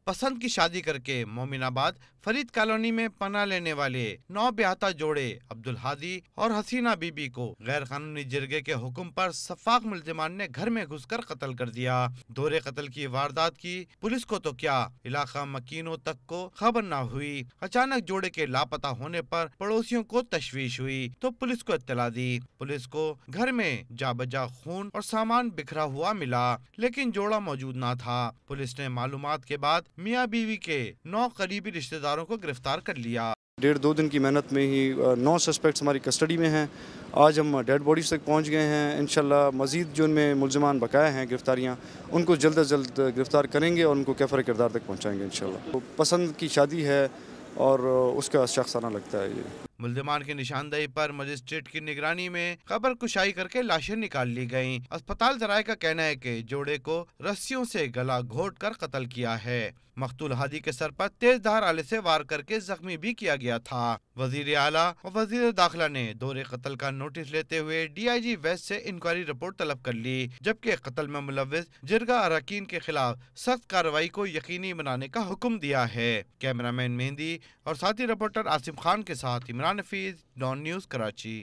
पसंद की शादी करके मोमिनाबाद फरीद कॉलोनी में पनाह लेने वाले 9 ब्याहता जोड़े अब्दुल हादी और हसीना बीबी को गैर कानूनी जिरगे के हुक्म पर सफाक मुल्जिमान ने घर में घुसकर कत्ल कर दिया। दोहरे कत्ल की वारदात की पुलिस को तो क्या, इलाका मकीनों तक को खबर न हुई। अचानक जोड़े के लापता होने पर पड़ोसियों को तशवीश हुई तो पुलिस को इत्तला दी। पुलिस को घर में जा बजा खून और सामान बिखरा हुआ मिला, लेकिन जोड़ा मौजूद न था। पुलिस ने मालूमात के बाद मियाँ बीवी के 9 करीबी रिश्तेदारों को गिरफ्तार कर लिया। 1.5-2 दिन की मेहनत में ही 9 सस्पेक्ट्स हमारी कस्टडी में हैं। आज हम डेड बॉडीज तक पहुंच गए हैं। इंशाल्लाह मज़ीद जो उनमें मुल्ज़िमान बकाया हैं गिरफ्तारियां, उनको जल्द अज जल्द गिरफ्तार करेंगे और उनको कैफ़र किरदार तक पहुंचाएंगे इंशाल्लाह। तो पसंद की शादी है और उसका शख्साना लगता है ये। मुल्जिमान की निशानदेही पर मजिस्ट्रेट की निगरानी में खबर कुशाई करके लाशें निकाल ली गयीं। अस्पताल जराये का कहना है कि जोड़े को रस्सियों से गला घोट कर कत्ल किया है। मकतूल हादी के सर पर तेज धार आले से वार करके जख्मी भी किया गया था। वजीर आला और वजीर दाखिला ने दोहरे कत्ल का नोटिस लेते हुए DIG वेस्ट से इंक्वायरी रिपोर्ट तलब कर ली, जबकि कत्ल में मुलव्विस जिरगा अरकान के खिलाफ सख्त कार्रवाई को यकीनी बनाने का हुक्म दिया है। कैमरामैन मेहंदी और साथी रिपोर्टर आसिफ खान के साथ इमरान हफीज, डॉन न्यूज़, कराची।